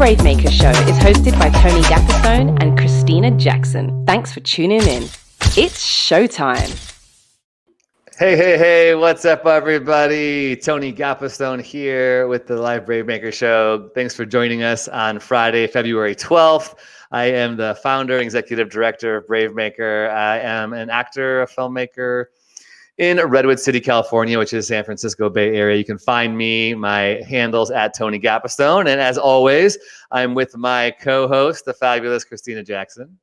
Brave Maker Show is hosted by Tony Gappistone and Christina Jackson. Thanks for tuning in. It's showtime. Hey, what's up, everybody? Tony Gappistone here with the Live Brave Maker Show. Thanks for joining us on Friday, February 12th. I am the founder and executive director of Brave Maker. I am an actor, a filmmaker in Redwood City, California, which is San Francisco Bay Area. You can find me, my handle's at Tony Gappistone. And as always, I'm with my co-host, the fabulous Christina Jackson.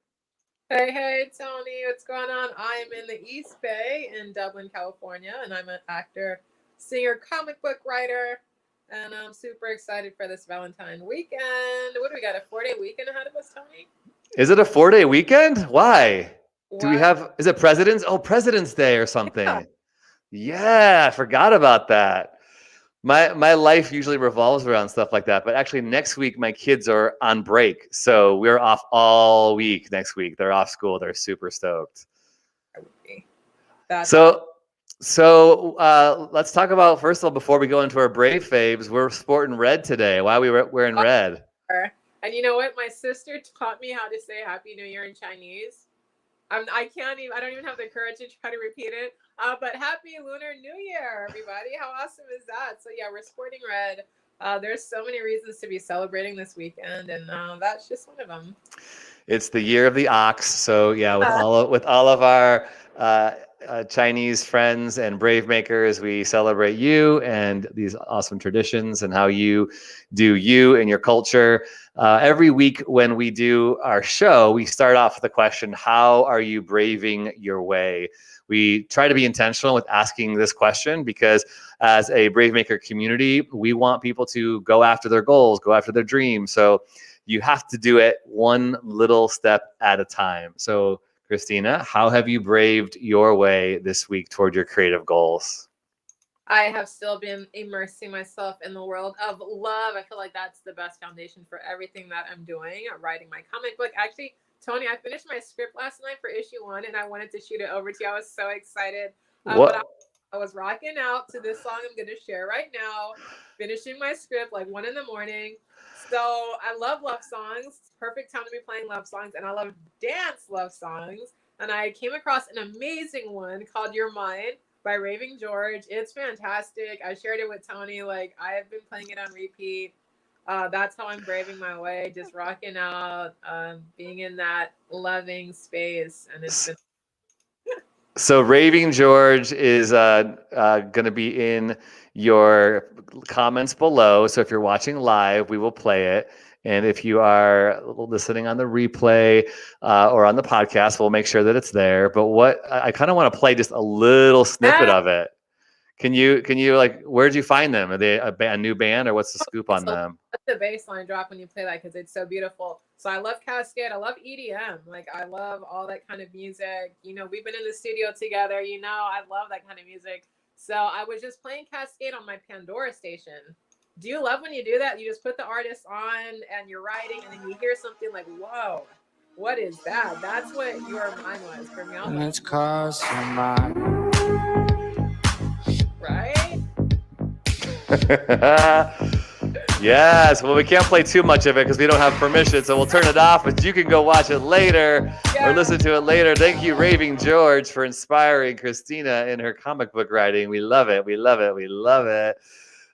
Hey, Tony, what's going on? I am in the East Bay in Dublin, California, and I'm an actor, singer, comic book writer, and I'm super excited for this Valentine weekend. What do we got, a 4-day weekend ahead of us, Tony? Is it a 4-day weekend? Why? What? Do we have, is it President's Day or something? Yeah, I forgot about that. My life usually revolves around stuff like that, but actually next week my kids are on break, so we're off all week next week. They're off school. They're super stoked. So let's talk about, first of all, before we go into our Brave faves, we're sporting red today. Why are we wearing red? And you know what? My sister taught me how to say Happy New Year in Chinese. I don't even have the courage to try to repeat it. But Happy Lunar New Year, everybody. How awesome is that? So yeah, we're sporting red. There's so many reasons to be celebrating this weekend, and that's just one of them. It's the year of the ox. So yeah, with all of our Chinese friends and brave makers, we celebrate you and these awesome traditions and how you do you and your culture. Every week when we do our show, we start off with the question, how are you braving your way? We try to be intentional with asking this question because as a Brave Maker community, we want people to go after their goals, go after their dreams. So you have to do it one little step at a time. So Christina, how have you braved your way this week toward your creative goals? I have still been immersing myself in the world of love. I feel like that's the best foundation for everything that I'm doing. I'm writing my comic book. Actually, Tony, I finished my script last night for issue 1, and I wanted to shoot it over to you. I was so excited. But I was rocking out to this song I'm going to share right now, finishing my script like 1 a.m. So I love love songs. It's perfect time to be playing love songs, and I love dance love songs. And I came across an amazing one called You're Mine by Raving George. It's fantastic. I shared it with Tony. Like, I have been playing it on repeat. That's how I'm braving my way, just rocking out, being in that loving space. And it's been... So Raving George is going to be in your comments below. So if you're watching live, we will play it. And if you are listening on the replay or on the podcast, we'll make sure that it's there. But what I kind of want to play just a little snippet of it. Can you like, where'd you find them? Are they a new band, or what's the scoop on them? That's the bass line drop when you play that, because it's so beautiful. So I love Cascade. I love EDM. Like, I love all that kind of music. You know, we've been in the studio together. You know, I love that kind of music. So I was just playing Cascade on my Pandora station. Do you love when you do that? You just put the artist on and you're writing, and then you hear something like, whoa, what is that? That's what Your Mine was for me. And it's cause you're mine. Right? Yes. Well, we can't play too much of it because we don't have permission, so we'll turn it off, but you can go watch it later or listen to it later. Thank you, Raving George, for inspiring Christina in her comic book writing. We love it. We love it. We love it.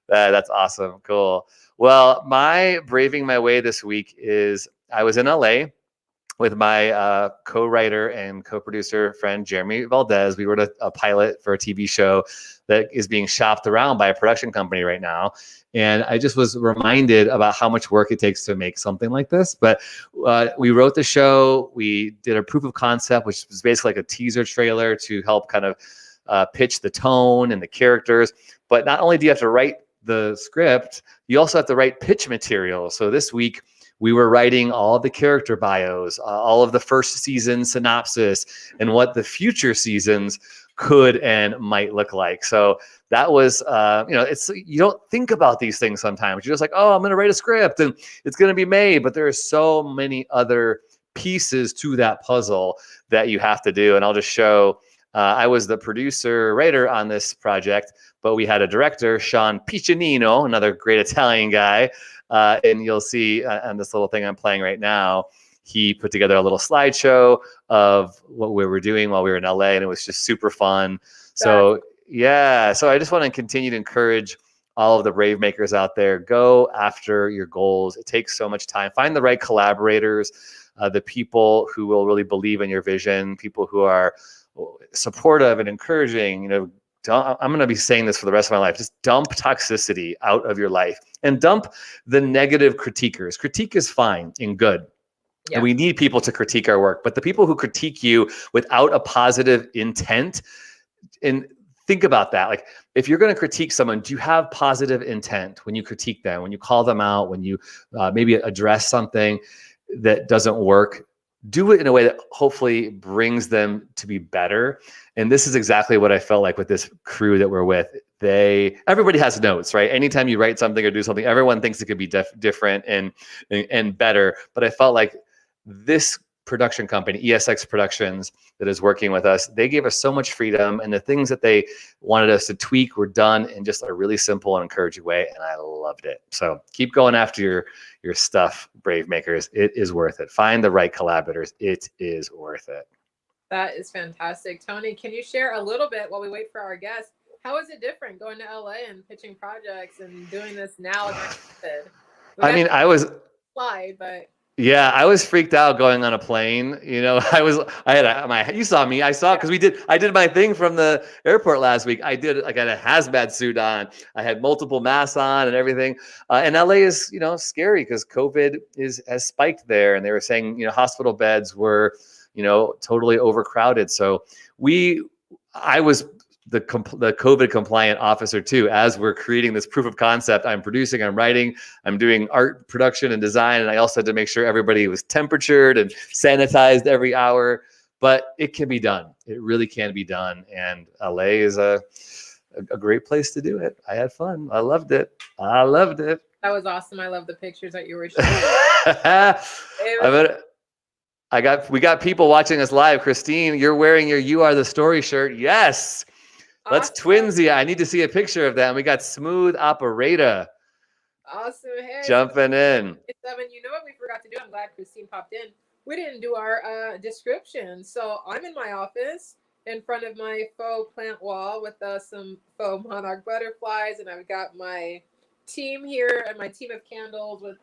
That's awesome. Cool. Well, my braving my way this week is I was in LA with my co-writer and co-producer friend, Jeremy Valdez. We wrote a pilot for a TV show that is being shopped around by a production company right now. And I just was reminded about how much work it takes to make something like this. But we wrote the show. We did a proof of concept, which was basically like a teaser trailer to help kind of pitch the tone and the characters. But not only do you have to write the script, you also have to write pitch material. So this week, we were writing all of the character bios, all of the first season synopsis, and what the future seasons could and might look like. So that was, you don't think about these things sometimes. You're just like, oh, I'm going to write a script and it's going to be made. But there are so many other pieces to that puzzle that you have to do. And I'll just show I was the producer writer on this project, but we had a director, Sean Piccinino, another great Italian guy. And you'll see on this little thing I'm playing right now, he put together a little slideshow of what we were doing while we were in LA, and it was just super fun. So yeah, so I just want to continue to encourage all of the brave makers out there. Go after your goals. It takes so much time. Find the right collaborators, the people who will really believe in your vision, people who are supportive and encouraging. You know, I'm going to be saying this for the rest of my life. Just dump toxicity out of your life and dump the negative critiquers. Critique is fine and good. Yeah. And we need people to critique our work, but the people who critique you without a positive intent, and think about that. Like, if you're going to critique someone, do you have positive intent when you critique them, when you call them out, when you maybe address something that doesn't work? Do it in a way that hopefully brings them to be better. And this is exactly what I felt like with this crew that we're with. Everybody has notes, right? Anytime you write something or do something, everyone thinks it could be different and better. But I felt like this production company, ESX Productions, that is working with us, they gave us so much freedom, and the things that they wanted us to tweak were done in just a really simple and encouraging way, and I loved it. So keep going after your stuff, brave makers. It is worth it. Find the right collaborators. It is worth it. That is fantastic. Tony, can you share a little bit while we wait for our guests? How is it different going to LA and pitching projects and doing this now? I mean, I was slide, but yeah, I was freaked out going on a plane. You know, you saw me. I saw, because I did my thing from the airport last week. I had a hazmat suit on. I had multiple masks on and everything. And LA is, you know, scary because COVID has spiked there. And they were saying, you know, hospital beds were, you know, totally overcrowded. So I was the COVID compliant officer too. As we're creating this proof of concept, I'm producing, I'm writing, I'm doing art production and design. And I also had to make sure everybody was temperatured and sanitized every hour, but it can be done. It really can be done. And LA is a great place to do it. I had fun. I loved it. That was awesome. I love the pictures that you were showing. We got people watching us live. Christine, you're wearing your You Are the Story shirt. Yes. Let's twinsy. I need to see a picture of that. And we got Smooth Operator. Awesome. Hey, jumping in. You know what we forgot to do? I'm glad Christine popped in. We didn't do our description. So I'm in my office in front of my faux plant wall with some faux monarch butterflies. And I've got my team here and my team of candles with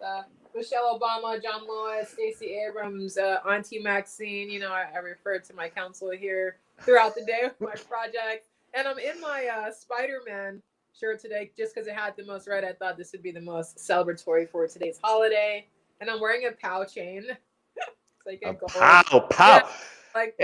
Michelle Obama, John Lewis, Stacey Abrams, Auntie Maxine. You know, I refer to my counsel here throughout the day with my project. And I'm in my Spider-Man shirt today just because it had the most red. I thought this would be the most celebratory for today's holiday. And I'm wearing a POW chain. Pow. Yeah, like.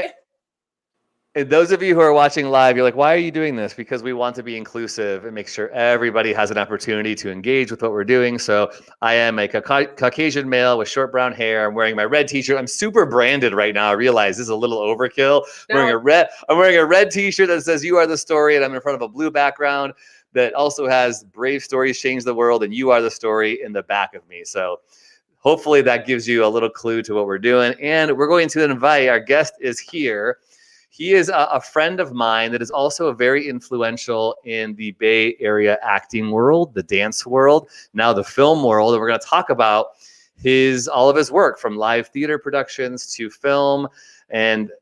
And those of you who are watching live, you're like, why are you doing this? Because we want to be inclusive and make sure everybody has an opportunity to engage with what we're doing. So I am a Caucasian male with short brown hair. I'm wearing my red t-shirt. I'm super branded right now. I realize this is a little overkill. I'm wearing a red t-shirt that says You Are the Story, and I'm in front of a blue background that also has Brave Stories Change the World and You Are the Story in the back of me. So hopefully that gives you a little clue to what we're doing. And we're going to invite, our guest is here. He is a friend of mine that is also very influential in the Bay Area acting world, the dance world, now the film world. And we're going to talk about all of his work, from live theater productions to film and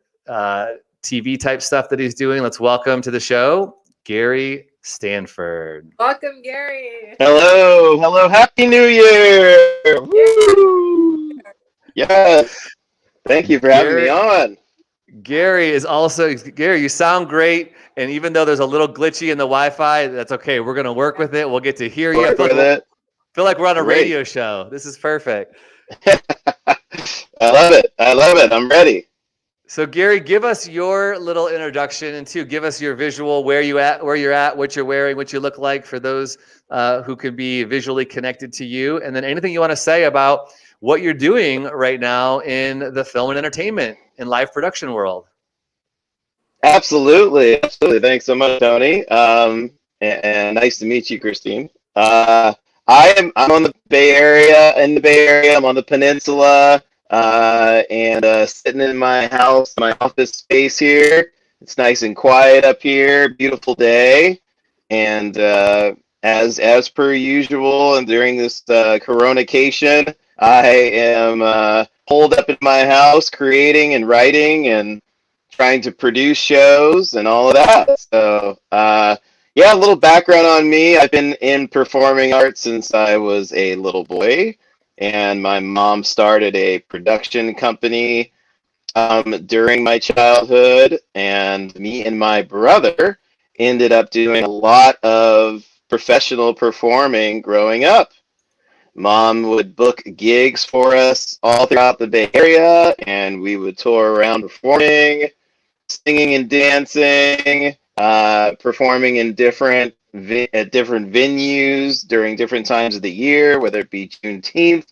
TV type stuff that he's doing. Let's welcome to the show, Gary Stanford. Welcome, Gary. Hello. Happy New Year. Woo! Yes. Thank you for having me on. Gary, you sound great. And even though there's a little glitchy in the Wi-Fi, that's okay. We're going to work with it. We'll get to hear you. Feel like we're on a radio show. This is perfect. I love it. I'm ready. So Gary, give us your little introduction, and give us your visual, where you're at, what you're wearing, what you look like, for those who can be visually connected to you. And then anything you want to say about what you're doing right now in the film and entertainment and live production world. Absolutely. Thanks so much, Tony. And nice to meet you, Christine. I'm on the Bay Area. I'm on the peninsula, and sitting in my house, my office space here, It's nice and quiet up here. Beautiful day, and as per usual, and during this coronacation, I am holed up in my house, creating and writing and trying to produce shows and all of that. So, yeah, a little background on me. I've been in performing arts since I was a little boy, and my mom started a production company during my childhood, and me and my brother ended up doing a lot of professional performing growing up. Mom would book gigs for us all throughout the Bay Area, and we would tour around performing, singing and dancing, performing in at different venues during different times of the year, whether it be Juneteenth,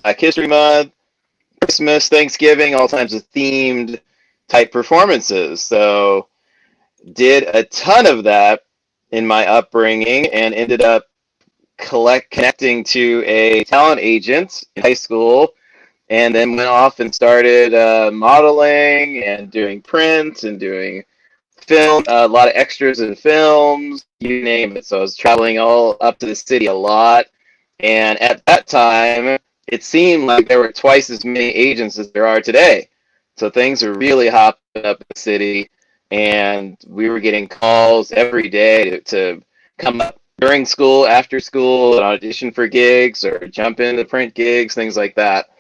Black History Month, Christmas, Thanksgiving, all kinds of themed type performances. So did a ton of that in my upbringing and ended up connecting to a talent agent in high school, and then went off and started modeling and doing print and doing film, a lot of extras in films, you name it. So I was traveling all up to the city a lot. And at that time, it seemed like there were twice as many agents as there are today. So things were really hopping up in the city, and we were getting calls every day to come up during school, after school, and audition for gigs or jump into print gigs, things like that.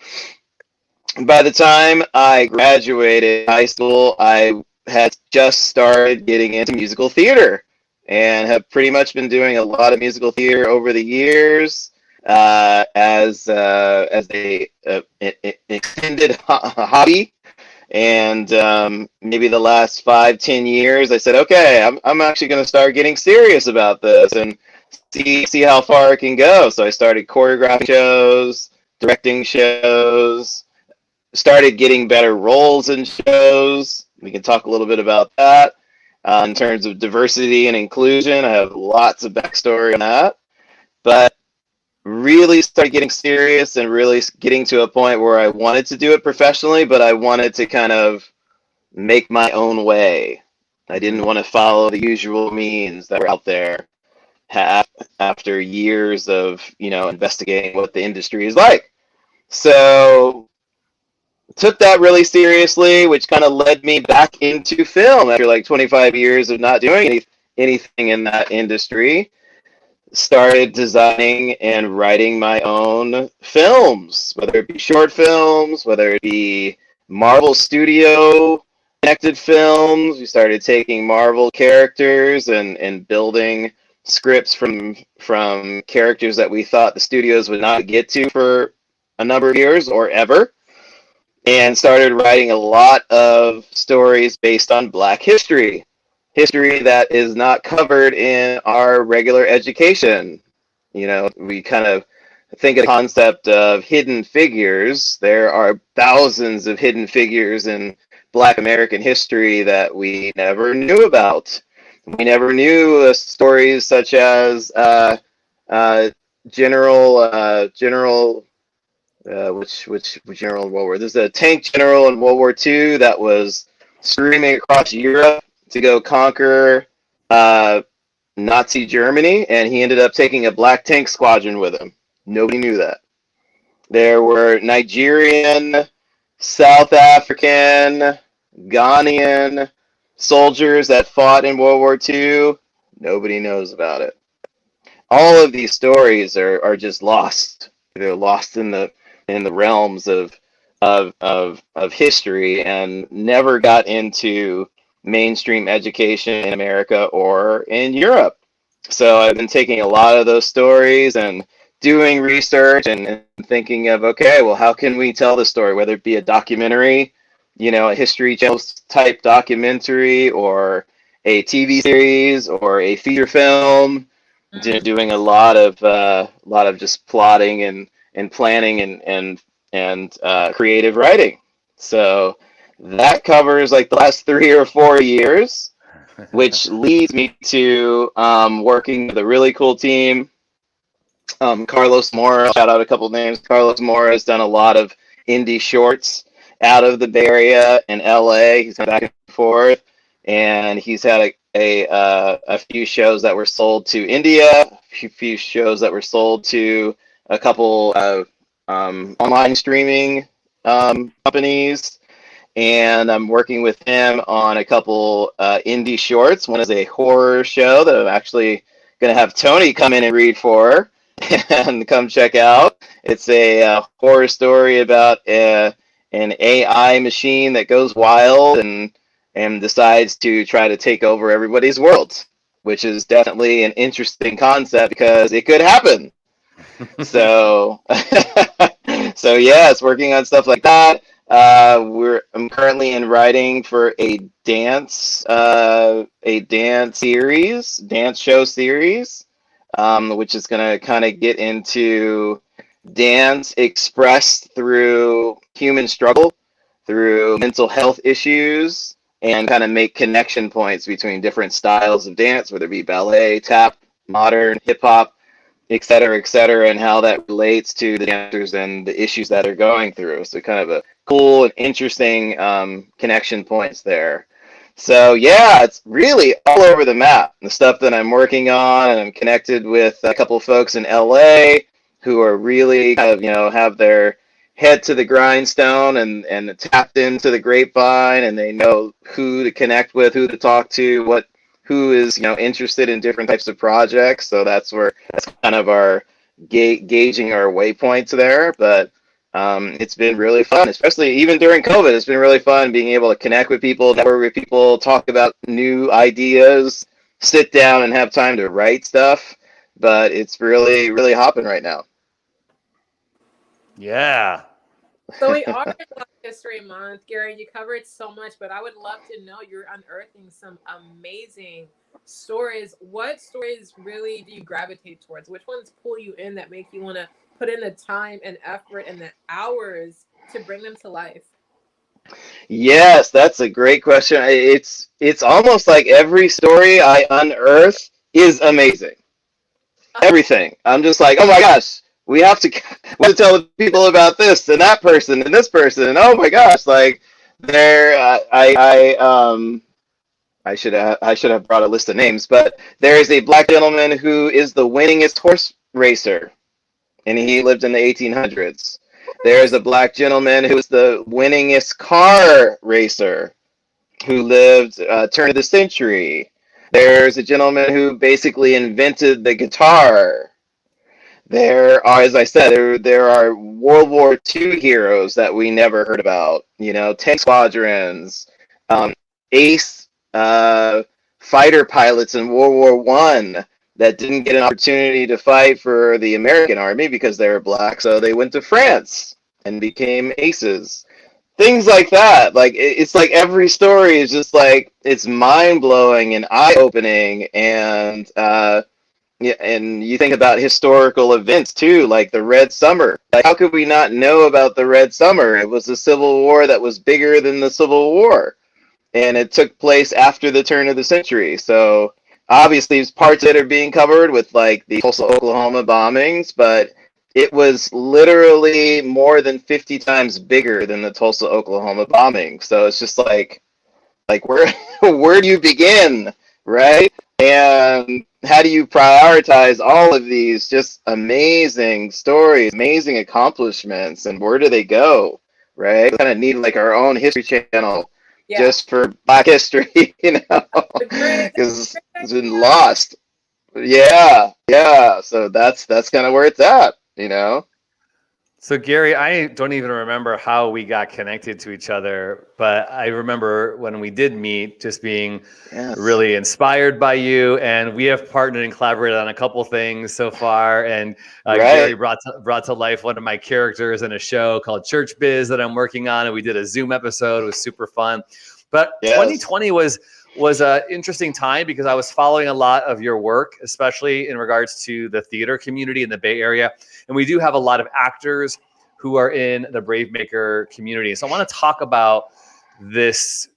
By the time I graduated high school, I had just started getting into musical theater and have pretty much been doing a lot of musical theater over the years as a extended hobby. And maybe the last 5-10 years, I said, okay, I'm actually going to start getting serious about this and see how far it can go. So I started choreographing shows, directing shows, started getting better roles in shows. We can talk a little bit about that. In terms of diversity and inclusion, I have lots of backstory on that. But really started getting serious and really getting to a point where I wanted to do it professionally, but I wanted to kind of make my own way. I didn't want to follow the usual means that were out there after years of, investigating what the industry is like. So took that really seriously, which kind of led me back into film after like 25 years of not doing anything in that industry. Started designing and writing my own films, whether it be short films, whether it be Marvel Studio connected films. We started taking Marvel characters and building scripts from characters that we thought the studios would not get to for a number of years or ever, and started writing a lot of stories based on Black history that is not covered in our regular education. We kind of think of the concept of hidden figures. There are thousands of hidden figures in Black American history that we never knew about. We never knew stories such as General. Which general in World War? There's a tank general in World War II that was screaming across Europe to go conquer Nazi Germany, and he ended up taking a black tank squadron with him. Nobody knew that. There were Nigerian, South African, Ghanaian soldiers that fought in World War II. Nobody knows about it. All of these stories are just lost. They're lost in the realms of history and never got into mainstream education in America or in Europe. So I've been taking a lot of those stories and doing research and thinking of, okay, well, how can we tell the story, whether it be a documentary, a History Channel type documentary, or a TV series, or a feature film. Doing a lot of just plotting and planning and creative writing. So that covers like the last 3 or 4 years, which leads me to working with a really cool team. Carlos Mora, shout out a couple names. Carlos Mora has done a lot of indie shorts out of the Bay Area and LA. He's gone back and forth. and he's had a few shows that were sold to India, a few shows that were sold to a couple of online streaming companies, and I'm working with him on a couple indie shorts. One is a horror show that I'm actually going to have Tony come in and read for and come check out. It's a horror story about an AI machine that goes wild and decides to try to take over everybody's world, which is definitely an interesting concept because it could happen. So, so yeah, it's working on stuff like that. I'm currently in writing for a dance show series, which is gonna kind of get into dance expressed through human struggle, through mental health issues, and kind of make connection points between different styles of dance, whether it be ballet, tap, modern, hip hop, et cetera, and how that relates to the dancers and the issues that they're going through. So kind of a cool and interesting connection points there. So yeah, it's really all over the map, the stuff that I'm working on, and I'm connected with a couple of folks in LA who are really kind of, have their head to the grindstone and tapped into the grapevine, and they know who to connect with, who to talk to, who is interested in different types of projects. So that's kind of our gauging our waypoints there. But it's been really fun, especially even during COVID. It's been really fun being able to connect with people, network with people, talk about new ideas, sit down and have time to write stuff. But it's really, really hopping right now. Yeah. So we are in Black History Month, Gary. You covered so much, but I would love to know, you're unearthing some amazing stories. What stories really do you gravitate towards? Which ones pull you in that make you want to put in the time and effort and the hours to bring them to life? Yes, that's a great question. It's almost like every story I unearth is amazing. Everything. I'm just like, oh my gosh, we have to tell the people about this and that person and this person, and oh my gosh, like there, I should have brought a list of names, but there is a black gentleman who is the winningest horse racer, and he lived in the 1800s. There is a black gentleman who is the winningest car racer, who lived turn of the century. There's a gentleman who basically invented the guitar. There are, as I said, there are World War II heroes that we never heard about. Tank squadrons, ace fighter pilots in World War One that didn't get an opportunity to fight for the American army because they were black, so they went to France and became aces. Things like that. Like it's like every story is just like, it's mind blowing and eye opening, and yeah, and you think about historical events too, like the Red Summer. Like, how could we not know about the Red Summer? It was a civil war that was bigger than the Civil War, and it took place after the turn of the century. So obviously, there's parts that are being covered with like the Tulsa, Oklahoma bombings, but it was literally more than 50 times bigger than the Tulsa, Oklahoma bombing. So it's just like where where do you begin, right? And how do you prioritize all of these just amazing stories, amazing accomplishments, and where do they go, right? We kind of need like our own history channel just for Black history, because it's been lost. Yeah. So that's kind of where it's at. So Gary, I don't even remember how we got connected to each other, but I remember when we did meet, just being really inspired by you, and we have partnered and collaborated on a couple things so far. And Gary brought to life one of my characters in a show called Church Biz that I'm working on, and we did a Zoom episode. It was super fun. But 2020 was an interesting time because I was following a lot of your work, especially in regards to the theater community in the Bay Area. And we do have a lot of actors who are in the Brave Maker community. So I want to talk about this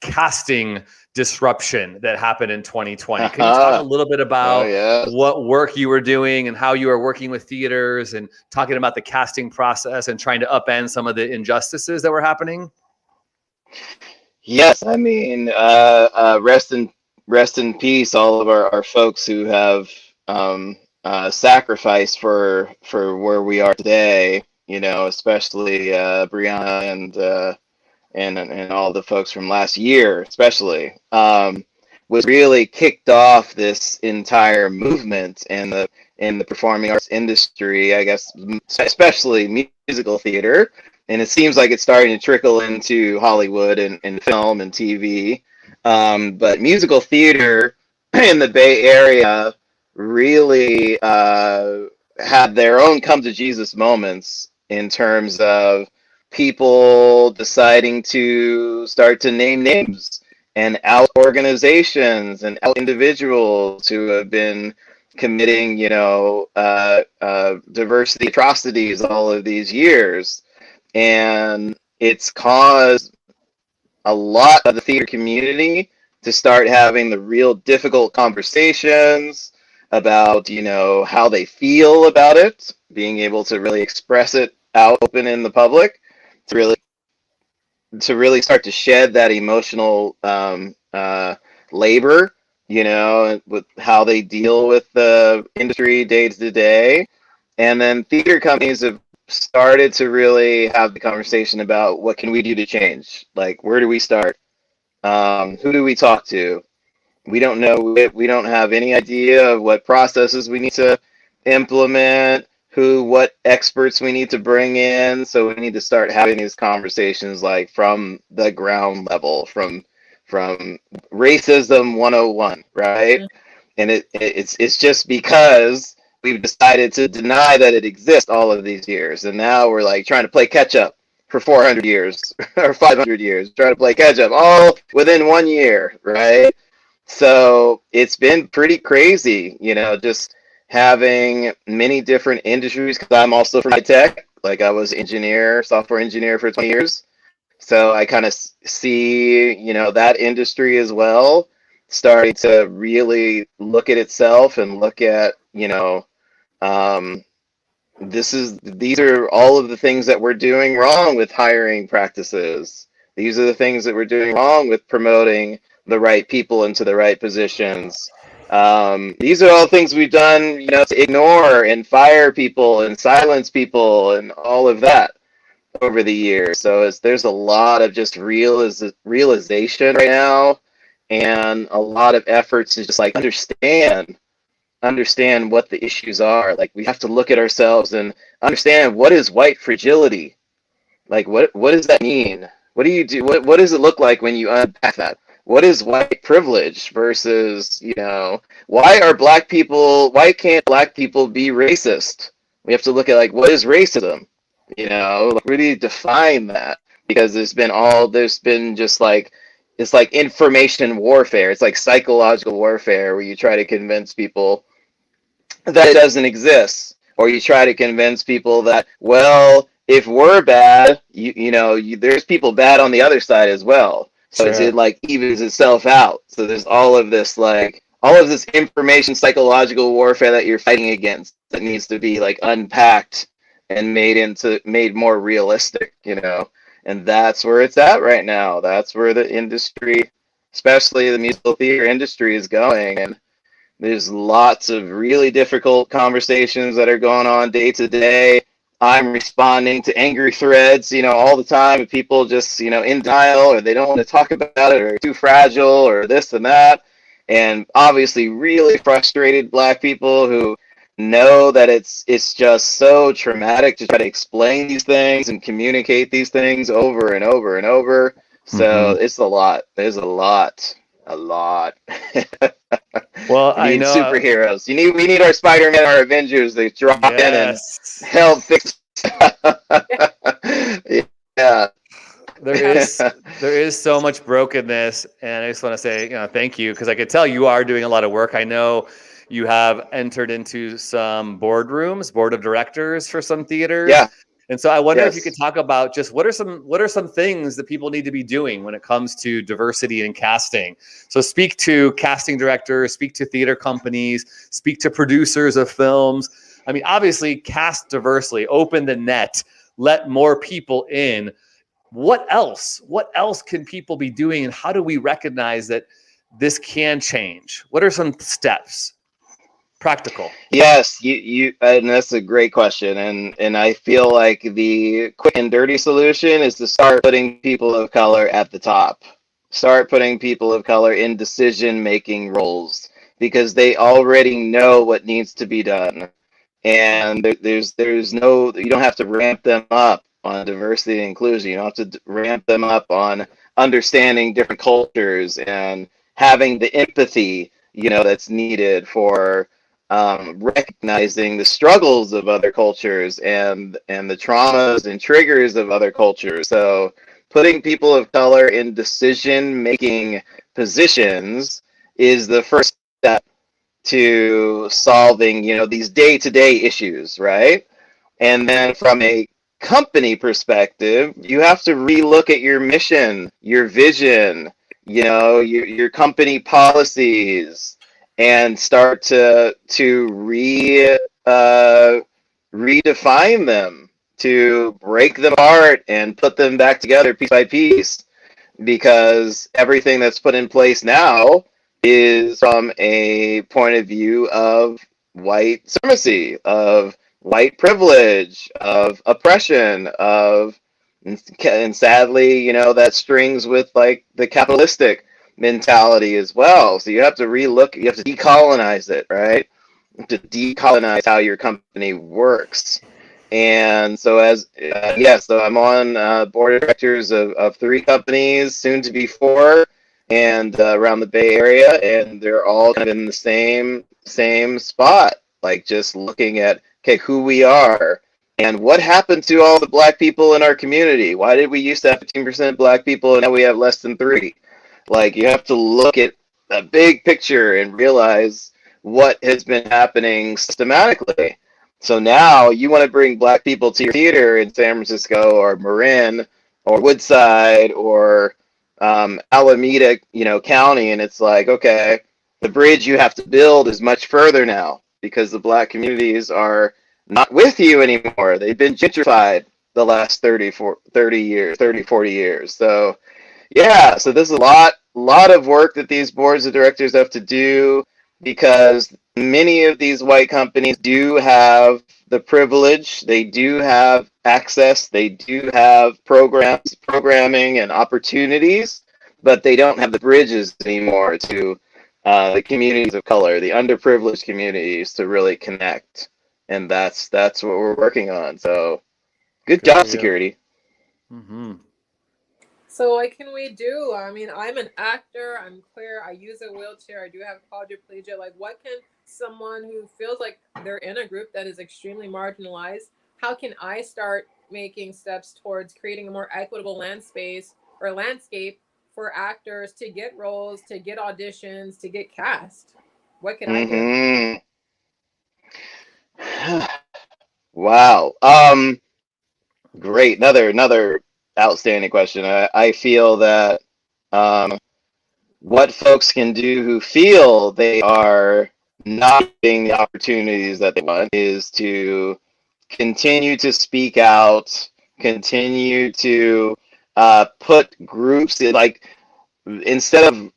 casting disruption that happened in 2020. Can you talk a little bit about what work you were doing and how you were working with theaters and talking about the casting process and trying to upend some of the injustices that were happening? Yes, I mean, rest in peace, all of our folks who have sacrificed for where we are today. You know, especially Brianna and all the folks from last year, especially, was really kicked off this entire movement in the performing arts industry, I guess, especially musical theater. And it seems like it's starting to trickle into Hollywood and film and TV. But musical theater in the Bay Area really had their own come to Jesus moments in terms of people deciding to start to name names and out organizations and out individuals who have been committing, diversity atrocities all of these years. And it's caused a lot of the theater community to start having the real difficult conversations about, how they feel about it, being able to really express it out open in the public, to really start to shed that emotional labor, with how they deal with the industry day to day. And then theater companies have started to really have the conversation about what can we do to change? Like, where do we start? Who do we talk to? We don't know. We don't have any idea of what processes we need to implement, what experts we need to bring in. So we need to start having these conversations like from the ground level, from racism 101, right? And it's just because we've decided to deny that it exists all of these years, and now we're like trying to play catch up for 400 years or 500 years, trying to play catch up all within 1 year, right? So it's been pretty crazy, just having many different industries, because I'm also from high tech. Like, I was software engineer for 20 years. So I kind of see, that industry as well, starting to really look at itself and look at, um, these are all of the things that we're doing wrong with hiring practices. These are the things that we're doing wrong with promoting the right people into the right positions. These are all things we've done, to ignore and fire people and silence people and all of that over the years. So there's a lot of just realization right now, and a lot of efforts to just like understand what the issues are. Like, we have to look at ourselves and understand, what is white fragility? Like, what does that mean? What do you do? What does it look like when you unpack that? What is white privilege versus, why can't black people be racist? We have to look at, like, what is racism? Like, really define that, because there's been just like, it's like information warfare. It's like psychological warfare, where you try to convince people that it doesn't exist, or you try to convince people that, well, if we're bad, there's people bad on the other side as well. So Sure. it like evens itself out. So there's all of this information psychological warfare that you're fighting against, that needs to be like unpacked and made more realistic, and that's where it's at right now. That's where the industry, especially the musical theater industry, is going. And there's lots of really difficult conversations that are going on day to day. I'm responding to angry threads, all the time, of people just, in denial, or they don't want to talk about it, or too fragile, or this and that. And obviously really frustrated Black people who know that it's just so traumatic to try to explain these things and communicate these things over and over and over. So it's a lot. There's a lot. Well, We I need know. superheroes. We need our Spider-Man, our Avengers to drop in and help fix. Yeah. There is so much brokenness, and I just want to say, thank you, because I could tell you are doing a lot of work. I know you have entered into some boardrooms, board of directors for some theaters. Yeah. And so I wonder if you Yes. could talk about just what are some things that people need to be doing when it comes to diversity and casting. So speak to casting directors, speak to theater companies, speak to producers of films. I mean, obviously, cast diversely, open the net, let more people in. what else? What else can people be doing, and how do we recognize that this can change? What are some steps? Practical. Yes, and that's a great question, and I feel like the quick and dirty solution is to start putting people of color at the top. Start putting people of color in decision-making roles because they already know what needs to be done, and there's no, you don't have to ramp them up on diversity and inclusion. You don't have to ramp them up on understanding different cultures and having the empathy, that's needed for recognizing the struggles of other cultures and the traumas and triggers of other cultures. So putting people of color in decision making positions is the first step to solving, these day-to-day issues, right? And then from a company perspective, you have to relook at your mission, your vision, your company policies, and start to redefine them, to break them apart and put them back together piece by piece, because everything that's put in place now is from a point of view of white supremacy, of white privilege, of oppression, and sadly, that strings with like the capitalistic mentality as well. So you have to relook, you have to decolonize it, right? You have to decolonize how your company works. And so so I'm on board of directors of 3 companies, soon to be 4, and around the Bay Area, and they're all kind of in the same spot, like just looking at, okay, who we are and what happened to all the black people in our community. Why did we used to have 15% black people and now we have less than 3? Like, you have to look at a big picture and realize what has been happening systematically. So now you want to bring black people to your theater in San Francisco or Marin or Woodside or Alameda, County, and it's like, okay, the bridge you have to build is much further now because the black communities are not with you anymore. They've been gentrified the last 30, 40 years. So yeah, so there's a lot of work that these boards of directors have to do, because many of these white companies do have the privilege, they do have access, they do have programming and opportunities, but they don't have the bridges anymore to the communities of color, the underprivileged communities, to really connect. And that's what we're working on. So good job, security. Mm-hmm. So what can we do? I mean, I'm an actor, I'm queer, I use a wheelchair, I do have quadriplegia. Like, what can someone who feels like they're in a group that is extremely marginalized, how can I start making steps towards creating a more equitable landscape for actors to get roles, to get auditions, to get cast? What can I do? Wow. Great. Another outstanding question. I feel that what folks can do who feel they are not getting the opportunities that they want is to continue to speak out, continue to put groups like, instead of,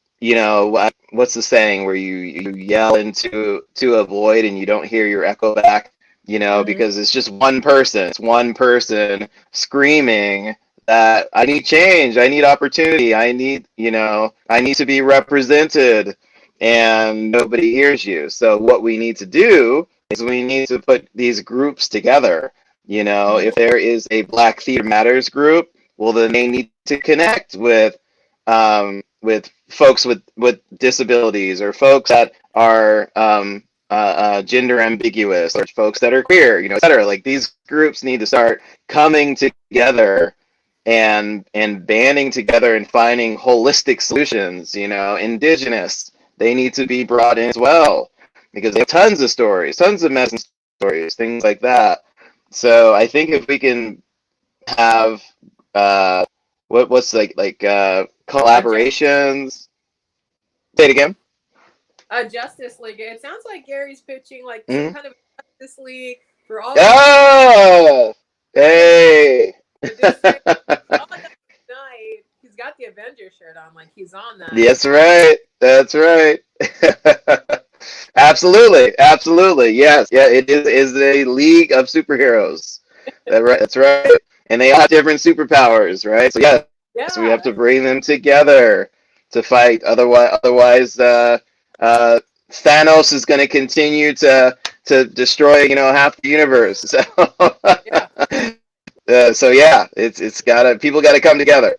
what's the saying where you yell into a void and you don't hear your echo back, because it's just one person. It's one person screaming that I need change, I need opportunity, I need to be represented, and nobody hears you. So what we need to do is we need to put these groups together. If there is a Black Theater Matters group, well, then they need to connect with folks with disabilities, or folks that are gender ambiguous, or folks that are queer, et cetera. Like, these groups need to start coming together and banding together and finding holistic solutions. Indigenous, they need to be brought in as well, because they have tons of stories, tons of medicine stories, things like that. So I think if we can have what's collaborations. Say it again. A Justice League. It sounds like Gary's pitching like some kind of Justice League for all. Oh, hey. All the Avenger shirt on, like he's on that. That's right. That's right. Absolutely. Absolutely. Yes. Yeah. It is a league of superheroes. That's right. And they all have different superpowers, right? So yeah. So we Yeah, have to bring them together to fight. Otherwise, Thanos is going to continue to destroy, half the universe. So, yeah. so yeah, it's gotta people gotta come together.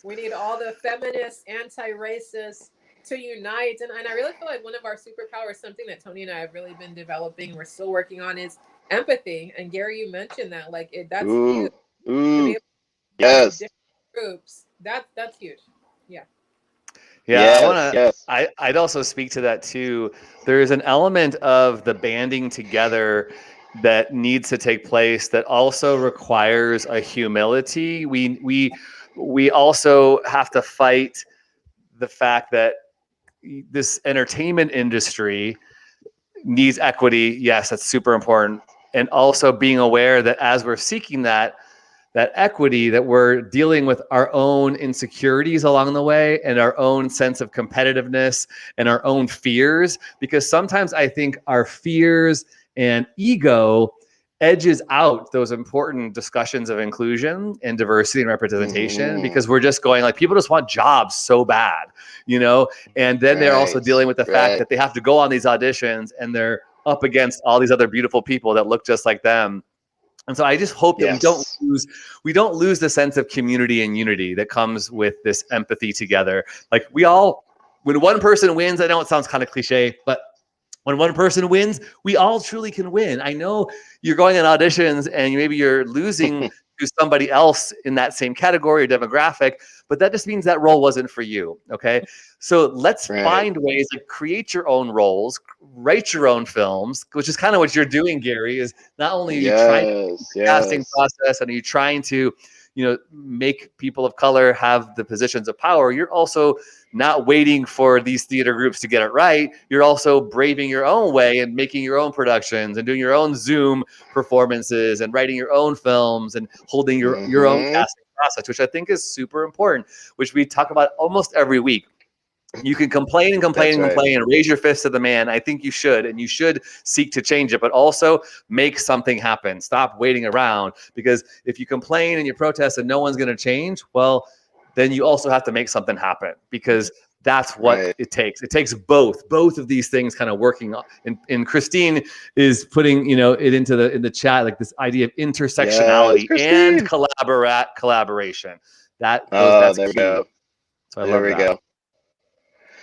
We need all the feminists, anti-racists to unite. And I really feel like one of our superpowers, something that Tony and I have really been developing, we're still working on, is empathy. And Gary, you mentioned that, like that's huge Ooh, to be ooh, able to together yes, different groups. That's huge. Yeah. Yeah, I yes, want to. yes. I'd also speak to that too. There's an element of the banding together that needs to take place that also requires a humility. We also have to fight the fact that this entertainment industry needs equity. Yes, that's super important. And also being aware that as we're seeking that equity, that we're dealing with our own insecurities along the way and our own sense of competitiveness and our own fears, because sometimes I think our fears and ego edges out those important discussions of inclusion and diversity and representation, Hmm. because we're just going like, people just want jobs so bad, and then they're also Right, dealing with the fact right. that they have to go on these auditions and they're up against all these other beautiful people that look just like them. And so I just hope that Yes. we don't lose the sense of community and unity that comes with this empathy together. Like we all, when one person wins, I know it sounds kind of cliche, but when one person wins, we all truly can win. I know you're going on auditions and maybe you're losing to somebody else in that same category or demographic, but that just means that role wasn't for you. Okay. So let's Right. find ways to create your own roles, write your own films, which is kind of what you're doing, Gary, is not only are you trying to Yes, casting yes. process and are you trying to, make people of color have the positions of power, you're also not waiting for these theater groups to get it right. You're also braving your own way and making your own productions and doing your own Zoom performances and writing your own films and holding your own Hmm. casting process, which I think is super important, which we talk about almost every week. You can complain and complain That's and right. complain and raise your fist to the man. I think you should, and you should seek to change it, but also make something happen. Stop waiting around, because if you complain and you protest and no one's going to change, well, then you also have to make something happen, because that's what Right. it takes. It takes both of these things kind of working. And Christine is putting, it into in the chat, like this idea of Yes, intersectionality and Christine. collaboration. Oh, That's there we key. go. So I There love we that. go.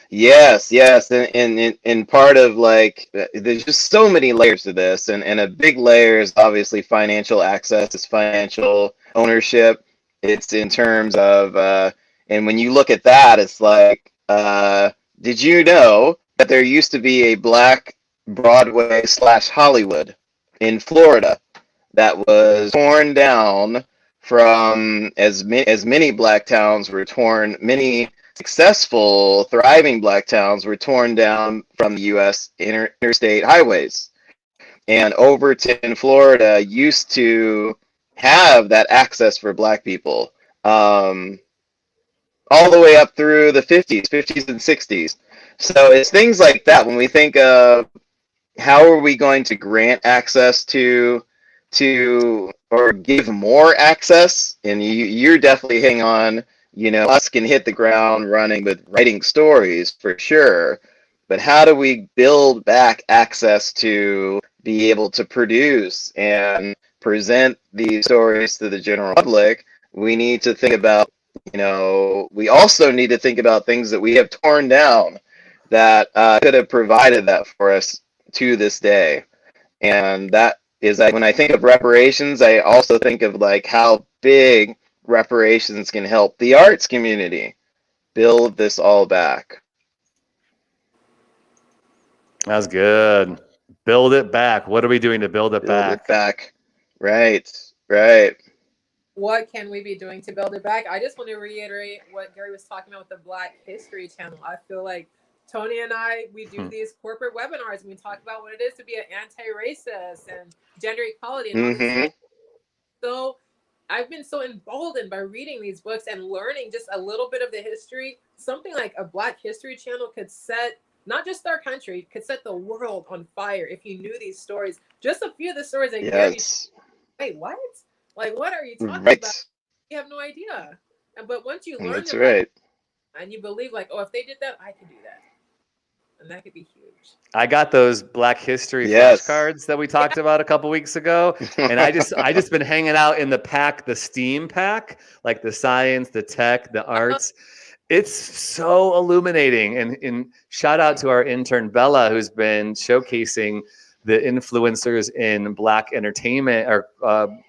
Yes, yes, and part of like there's just so many layers to this, and a big layer is obviously financial access, it's financial ownership, it's in terms of and when you look at that, it's like did you know that there used to be a black Broadway slash Hollywood in Florida that was torn down from as many black towns were torn, many successful, thriving black towns were torn down from the U.S. Interstate highways. And Overton, Florida, used to have that access for black people all the way up through the 50s and 60s. So it's things like that when we think of how are we going to grant access to or give more access, and you're definitely hitting on, us can hit the ground running with writing stories for sure, but how do we build back access to be able to produce and present these stories to the general public? We need to think about, we also need to think about things that we have torn down that could have provided that for us to this day. And that is like when I think of reparations, I also think of like how big reparations can help the arts community build this all back. That's good. Build it back. What are we doing to build it Build it back? back. Right, right. What can we be doing to build it back? I just want to reiterate what Gary was talking about with the Black History Channel. I feel like Tony and I, we do these corporate webinars and we talk about what it is to be an anti-racist and gender equality and all these Mm-hmm. things. So I've been so emboldened by reading these books and learning just a little bit of the history. Something like a Black History Channel could set not just our country, could set the world on fire if you knew these stories. Just a few of the stories that Gary, Yes. wait, what? Like, what are you talking Right. about? You have no idea. But once you learn That's them, right. and you believe, like, oh, if they did that, I could do that, and that could be huge. I got those Black History Yes. flashcards that we talked about a couple weeks ago, and I just been hanging out in the pack, the STEAM pack, like the science, the tech, the arts. It's so illuminating, and shout out to our intern Bella, who's been showcasing the influencers in Black entertainment or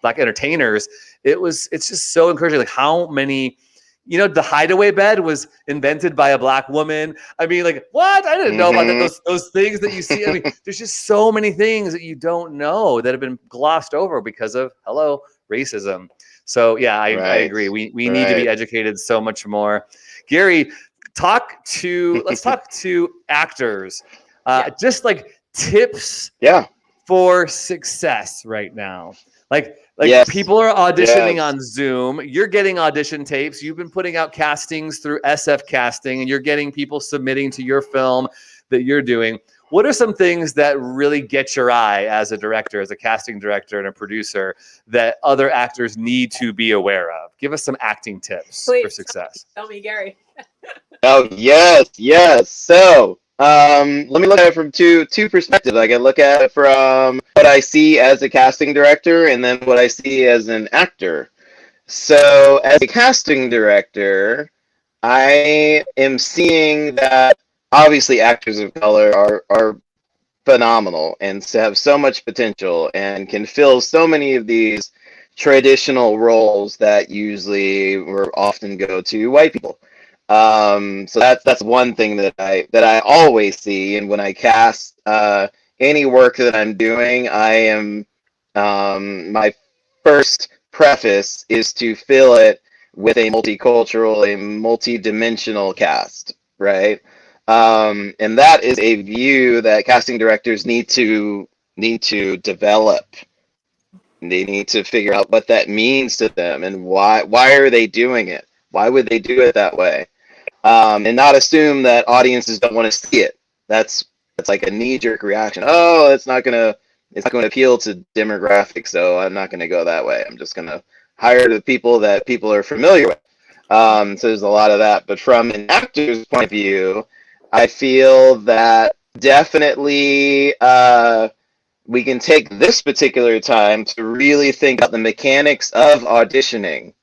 Black entertainers. It's just so encouraging, like how many. You know, the hideaway bed was invented by a Black woman. I mean, like, what? I didn't know about that. Those things that you see. I mean, there's just so many things that you don't know that have been glossed over because of, hello, racism. So, yeah, I agree. We need to be educated so much more. Gary, let's talk to actors. Just like tips for success right now. Like people are auditioning on Zoom. You're getting audition tapes. You've been putting out castings through SF Casting, and you're getting people submitting to your film that you're doing. What are some things that really get your eye as a director, as a casting director and a producer that other actors need to be aware of? Give us some acting tips for success. Tell me, Gary. Oh, yes. So, let me look at it from two perspectives. I can look at it from what I see as a casting director and then what I see as an actor. So, as a casting director, I am seeing that obviously actors of color are phenomenal and have so much potential and can fill so many of these traditional roles that usually or often go to white people. So that's one thing that I always see, and when I cast any work that I'm doing, I am my first preface is to fill it with a multicultural, a multi-dimensional cast, right? And that is a view that casting directors need to develop. They need to figure out what that means to them and why are they doing it? Why would they do it that way? And not assume that audiences don't want to see it. That's like a knee-jerk reaction. Oh, it's not gonna appeal to demographics, so I'm not gonna go that way. I'm just gonna hire the people that people are familiar with. So there's a lot of that. But from an actor's point of view, I feel that definitely we can take this particular time to really think about the mechanics of auditioning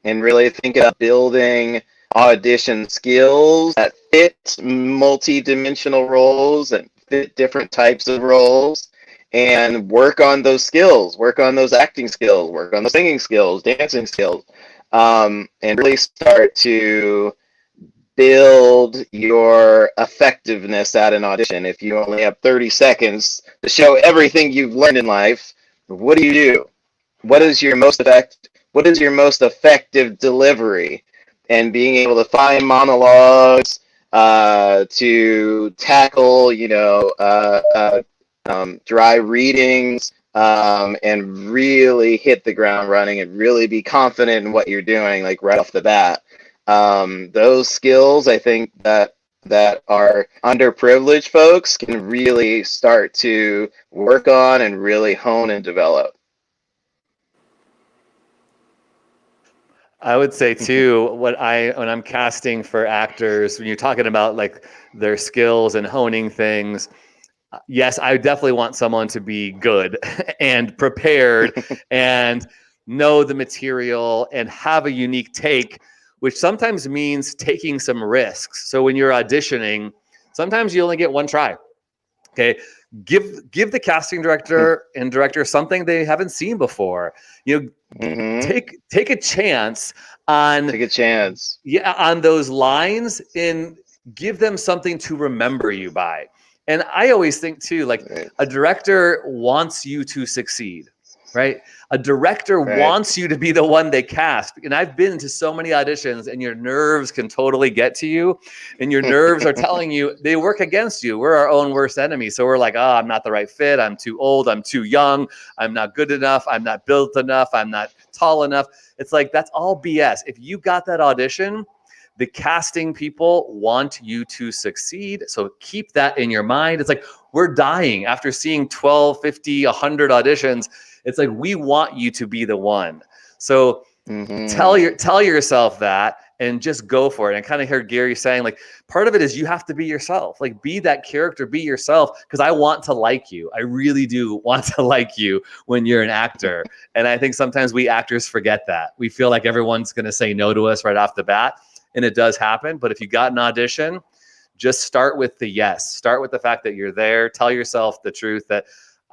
and really think about building audition skills that fit multi-dimensional roles and fit different types of roles, and work on those skills, work on those acting skills, work on the singing skills, dancing skills, and really start to build your effectiveness at an audition. If you only have 30 seconds to show everything you've learned in life, what do? What is your most effective delivery? And being able to find monologues to tackle, dry readings, and really hit the ground running and really be confident in what you're doing, like right off the bat. Those skills, I think that are underprivileged folks can really start to work on and really hone and develop. I would say too, when I'm casting for actors, when you're talking about like their skills and honing things, yes, I definitely want someone to be good and prepared and know the material and have a unique take, which sometimes means taking some risks. So when you're auditioning, sometimes you only get one try. Okay. Give the casting director and director something they haven't seen before. Take a chance on on those lines and give them something to remember you by. And I always think too, like a director wants you to succeed, right? A director wants you to be the one they cast. And I've been to so many auditions, and your nerves can totally get to you. And your nerves are telling you they work against you. We're our own worst enemy. So we're like, oh, I'm not the right fit. I'm too old. I'm too young. I'm not good enough. I'm not built enough. I'm not tall enough. It's like, that's all BS. If you got that audition, the casting people want you to succeed. So keep that in your mind. It's like, we're dying after seeing 12, 50, 100 auditions. It's like, we want you to be the one. So tell yourself that and just go for it. And I kind of hear Gary saying, like, part of it is you have to be yourself. Like, be that character, be yourself, because I want to like you. I really do want to like you when you're an actor. And I think sometimes we actors forget that. We feel like everyone's going to say no to us right off the bat. And it does happen. But if you got an audition, just start with the yes. Start with the fact that you're there. Tell yourself the truth that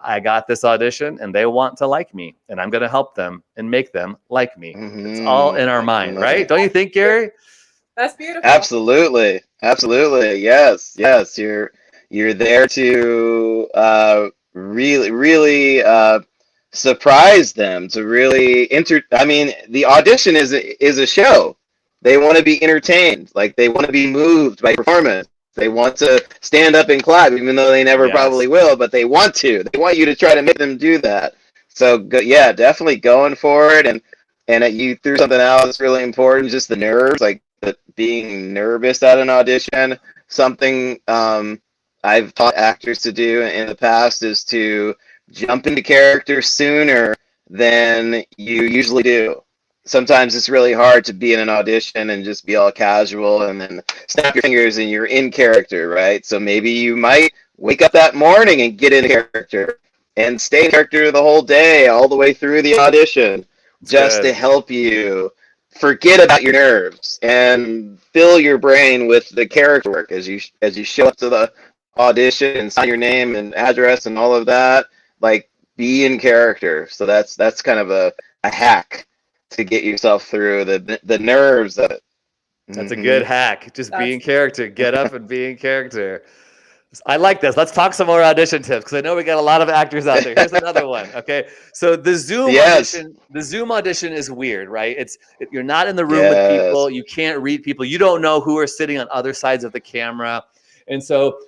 I got this audition and they want to like me, and I'm going to help them and make them like me. It's all in our mind, right? Don't you think, Gary? That's beautiful. Absolutely. Yes. You're there to really surprise them, to really I mean, the audition is a show. They want to be entertained. Like, they want to be moved by performance. They want to stand up and clap, even though they never probably will, but they want to. They want you to try to make them do that. So, definitely going for it. And you threw something out that's really important, just the nerves, like being nervous at an audition. Something I've taught actors to do in the past is to jump into character sooner than you usually do. Sometimes it's really hard to be in an audition and just be all casual and then snap your fingers and you're in character, right? So maybe you might wake up that morning and get in character and stay in character the whole day, all the way through the audition, just to help you forget about your nerves and fill your brain with the character work as you show up to the audition and sign your name and address and all of that. Like, be in character. So that's kind of a hack to get yourself through the nerves of it. That's a good hack. Just be in character. Get up and be in character. I like this. Let's talk some more audition tips, because I know we got a lot of actors out there. Here's another one. Okay, so the Zoom audition is weird, right? You're not in the room with people. You can't read people. You don't know who are sitting on other sides of the camera, and so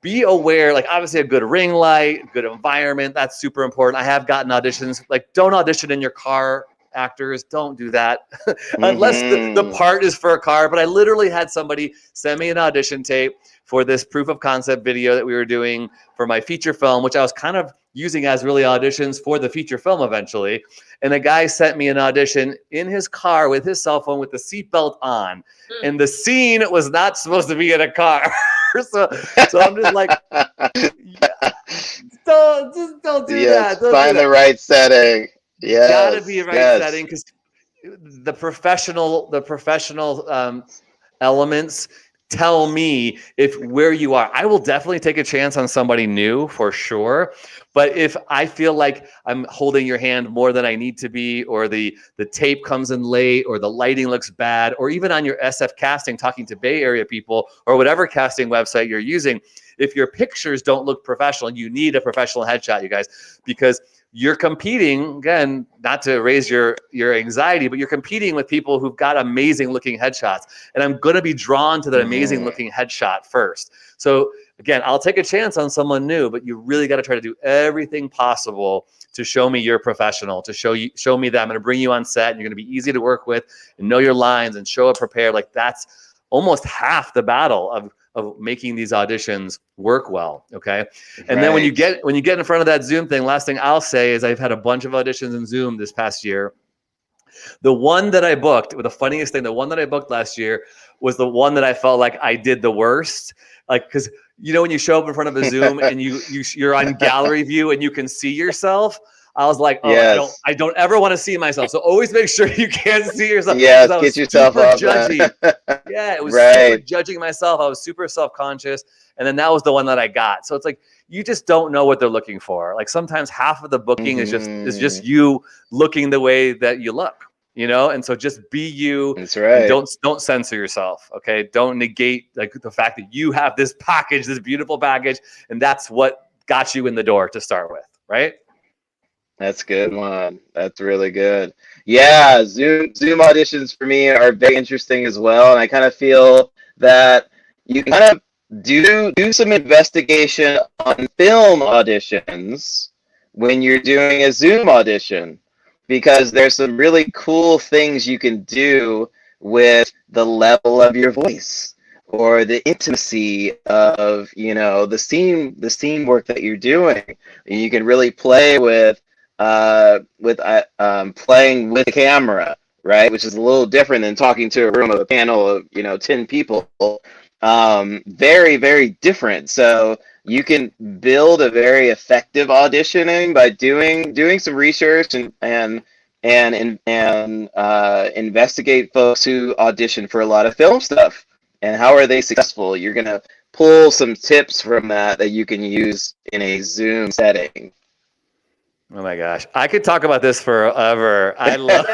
be aware. Like, obviously, a good ring light, good environment, that's super important. I have gotten auditions. Like, don't audition in your car. Actors, don't do that unless the part is for a car. But I literally had somebody send me an audition tape for this proof of concept video that we were doing for my feature film, which I was kind of using as really auditions for the feature film eventually. And the guy sent me an audition in his car with his cell phone with the seatbelt on. And the scene was not supposed to be in a car. so I'm just like, don't do that. Find the right setting. Yeah, gotta be a right setting, because the professional elements tell me where you are. I will definitely take a chance on somebody new for sure, but if I feel like I'm holding your hand more than I need to be, or the tape comes in late, or the lighting looks bad, or even on your SF casting, talking to Bay Area people or whatever casting website you're using, if your pictures don't look professional, you need a professional headshot, you guys, because you're competing, again, not to raise your anxiety, but you're competing with people who've got amazing looking headshots. And I'm going to be drawn to that amazing looking headshot first. So again, I'll take a chance on someone new, but you really got to try to do everything possible to show me you're professional, to show me that I'm going to bring you on set and you're going to be easy to work with and know your lines and show up prepared. Like, that's almost half the battle of making these auditions work well. Okay. And then when you get in front of that Zoom thing, last thing I'll say is I've had a bunch of auditions in Zoom this past year. The one that I booked, the funniest thing, the one that I booked last year was the one that I felt like I did the worst. Like, cause when you show up in front of a Zoom and you're on gallery view and you can see yourself, I was like, I don't ever want to see myself. So always make sure you can't see yourself. Yes, get yourself off judgy. Yeah, it was super judging myself. I was super self-conscious. And then that was the one that I got. So it's like, you just don't know what they're looking for. Like, sometimes half of the booking is just you looking the way that you look, And so just be you. That's right. Don't censor yourself. Okay. Don't negate like the fact that you have this package, this beautiful package, and that's what got you in the door to start with. Right. That's a good one. That's really good. Yeah, Zoom auditions for me are very interesting as well, and I kind of feel that you can kind of do some investigation on film auditions when you're doing a Zoom audition, because there's some really cool things you can do with the level of your voice or the intimacy of, you know, the scene work that you're doing. You can really play with playing with the camera, right? Which is a little different than talking to a room of a panel of, you know, 10 people. Very, very different. So you can build a very effective auditioning by doing some research and investigate folks who audition for a lot of film stuff and how are they successful. You're gonna pull some tips from that you can use in a Zoom setting. Oh my gosh, I could talk about this forever. I love,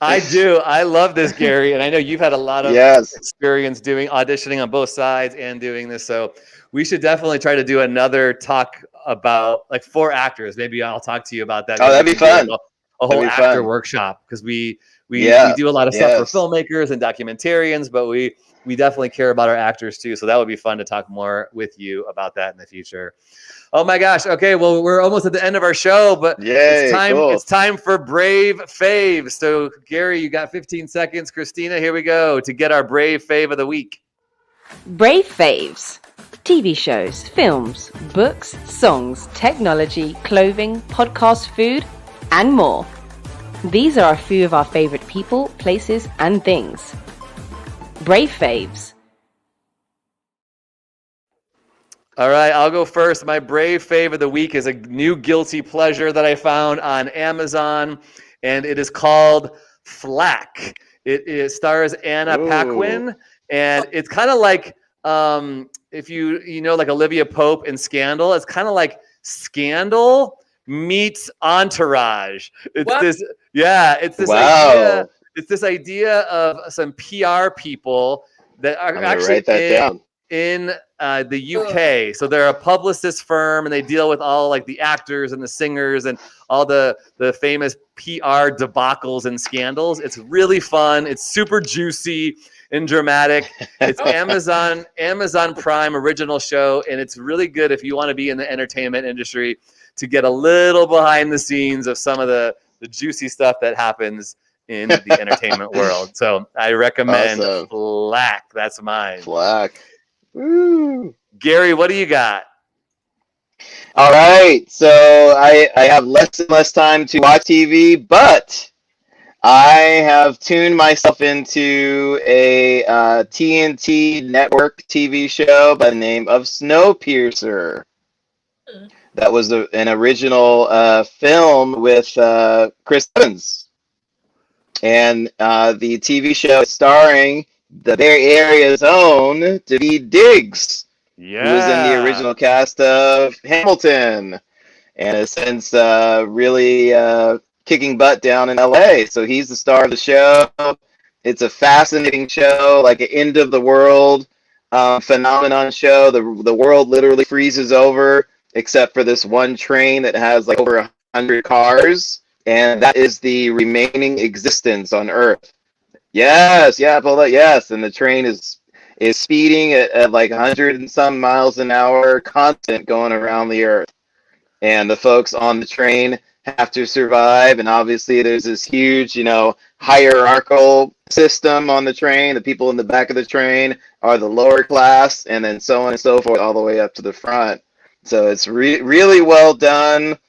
I do. I love this, Gary, and I know you've had a lot of Yes. experience doing auditioning on both sides and doing this. So we should definitely try to do another talk about like for actors. Maybe I'll talk to you about that. Oh, Maybe that'd we be can do fun. like a That'd whole be actor fun. workshop because we Yes. do a lot of stuff for Yes. filmmakers and documentarians, but we definitely care about our actors too. So that would be fun to talk more with you about that in the future. Oh my gosh. Okay, well, we're almost at the end of our show, but Yay, cool. it's time for Brave Faves. So Gary, you got 15 seconds. Christina, here we go to get our Brave Fave of the week. Brave Faves. TV shows, films, books, songs, technology, clothing, podcast, food, and more. These are a few of our favorite people, places, and things. Brave Faves. All right, I'll go first. My Brave Fave of the week is a new guilty pleasure that I found on Amazon, and it is called Flack. It stars Anna Ooh. Paquin, and it's kind of like if you know like Olivia Pope in Scandal. It's kind of like Scandal meets Entourage. It's What? this, yeah, it's this idea. Wow. It's this idea of some PR people that are I'm gonna actually write that down. in the UK. So they're a publicist firm, and they deal with all like the actors and the singers and all the famous PR debacles and scandals. It's really fun. It's super juicy and dramatic. It's Amazon Prime original show, and it's really good if you want to be in the entertainment industry to get a little behind the scenes of some of the juicy stuff that happens in the entertainment world. So I recommend Awesome. Flack. That's mine. Flack. Woo. Gary, what do you got? All right, so I have less and less time to watch TV, but I have tuned myself into a TNT network TV show by the name of Snowpiercer. That was an original film with Chris Evans. And the TV show is starring the Bay Area's own Daveed Diggs, Yeah. who was in the original cast of Hamilton, and has since really kicking butt down in LA. So he's the star of the show. It's a fascinating show, like an end of the world phenomenon show. The world literally freezes over, except for this one train that has like over 100 cars, and that is the remaining existence on Earth. Yes, yeah, Paula, yes, and the train is speeding at like 100 and some miles an hour, constant going around the Earth. And the folks on the train have to survive, and obviously there's this huge, you know, hierarchical system on the train. The people in the back of the train are the lower class, and then so on and so forth, all the way up to the front. So it's really well done.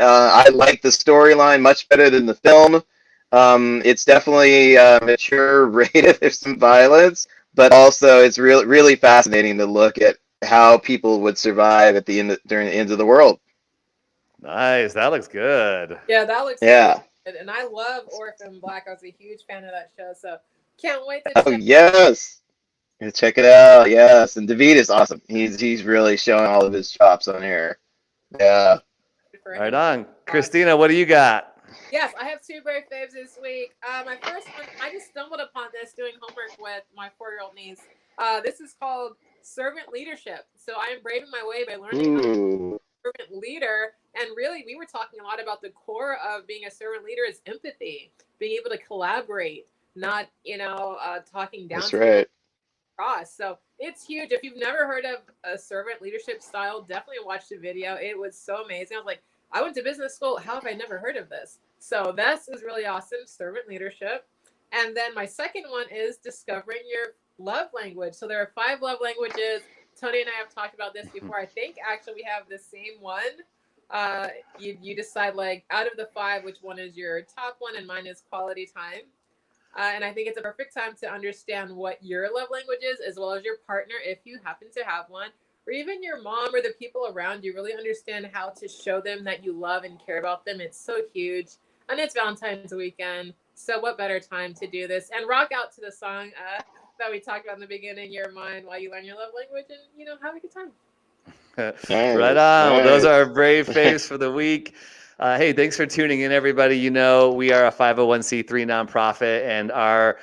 I like the storyline much better than the film. It's definitely mature, rated. There's some violence, but also it's really fascinating to look at how people would survive at the end during the end of the world. Nice. That looks good. Yeah, that looks Yeah. good. And I love Orphan Black. I was a huge fan of that show, so can't wait to Oh check yes. Check it out. Yes, and Daveed is awesome. He's really showing all of his chops on here. Yeah. it for Right him. on. Christina, what do you got? Yes, I have two brave faves this week. My first one, I just stumbled upon this doing homework with my 4-year-old niece. This is called Servant Leadership. So I am braving my way by learning how to be Ooh. a servant leader. And really, we were talking a lot about the core of being a servant leader is empathy, being able to collaborate, not, talking down That's to right. across. So it's huge. If you've never heard of a servant leadership style, definitely watch the video. It was so amazing. I was like, I went to business school. How have I never heard of this? So this is really awesome, servant leadership. And then my second one is discovering your love language. So there are 5 love languages. Tony and I have talked about this before. I think actually we have the same one. You decide, like, out of the 5, which one is your top one, and mine is quality time. And I think it's a perfect time to understand what your love language is, as well as your partner, if you happen to have one, or even your mom or the people around you. Really understand how to show them that you love and care about them. It's so huge. And it's Valentine's weekend. So what better time to do this and rock out to the song that we talked about in the beginning, Your Mind, while you learn your love language and, have a good time. Right on. Well, those are our brave faves for the week. Hey, thanks for tuning in, everybody. We are a 501c3 nonprofit, and our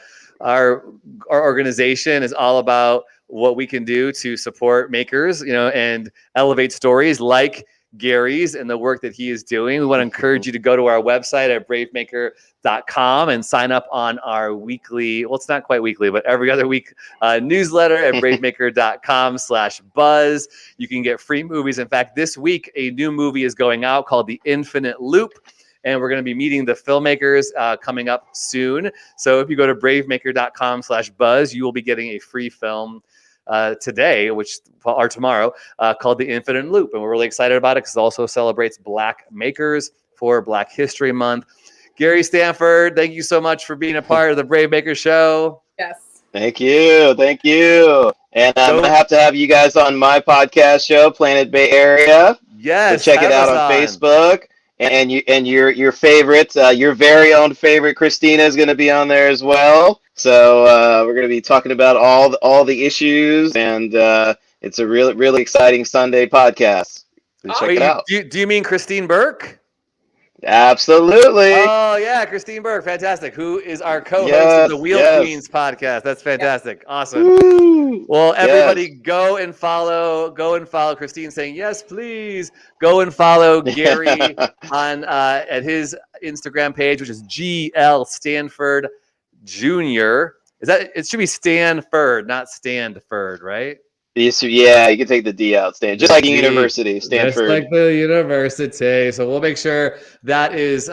organization is all about what we can do to support makers, and elevate stories like Gary's and the work that he is doing. We want to encourage you to go to our website at bravemaker.com and sign up on our weekly, well, it's not quite weekly, but every other week newsletter at bravemaker.com/buzz. You can get free movies. In fact, this week, a new movie is going out called The Infinite Loop. And we're going to be meeting the filmmakers coming up soon. So if you go to bravemaker.com/buzz, you will be getting a free film today, or tomorrow, called The Infinite Loop. And we're really excited about it because it also celebrates Black makers for Black History Month. Gary Stanford, thank you so much for being a part of the Brave Maker Show. Yes. Thank you. And I'm going to have you guys on my podcast show, Planet Bay Area. Yes. So check it out on Facebook. And your favorite, your very own favorite, Christina, is going to be on there as well. So we're going to be talking about all the issues, and it's a really, really exciting Sunday podcast. So check it out. Do you mean Christine Burke? Absolutely. Oh yeah, Christine Burke, fantastic. Who is our co-host of the Wheel Queens podcast? That's fantastic. Yes. Awesome. Woo. Well, everybody, go and follow Christine, saying yes, please. Go and follow Gary on at his Instagram page, which is GL Stanford Jr. It should be Stanford, not Standford, right? Yeah, you can take the D out, Stan. Just like university, Stanford. Just like the university. So we'll make sure that is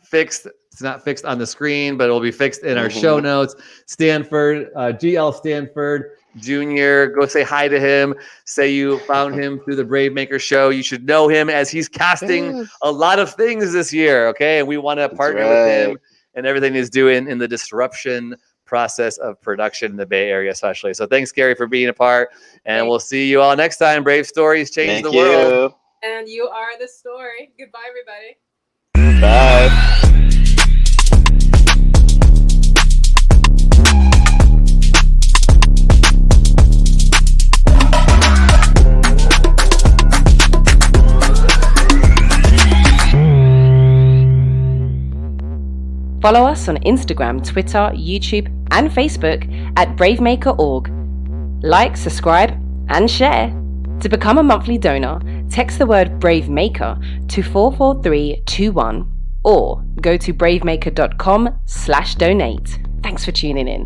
fixed. It's not fixed on the screen, but it will be fixed in our show notes. Stanford, GL Stanford Jr. Go say hi to him. Say you found him through the Brave Maker Show. You should know him as he's casting a lot of things this year, okay? And we want to partner with him and everything he's doing in the disruption process of production in the Bay Area, especially. So thanks, Gary, for being a part, and we'll see you all next time. Brave stories change the world. And you are the story. Goodbye, everybody. Bye. Follow us on Instagram, Twitter, YouTube, and Facebook at bravemaker.org. Like, subscribe, and share. To become a monthly donor, text the word BraveMaker to 44321 or go to bravemaker.com/donate. Thanks for tuning in.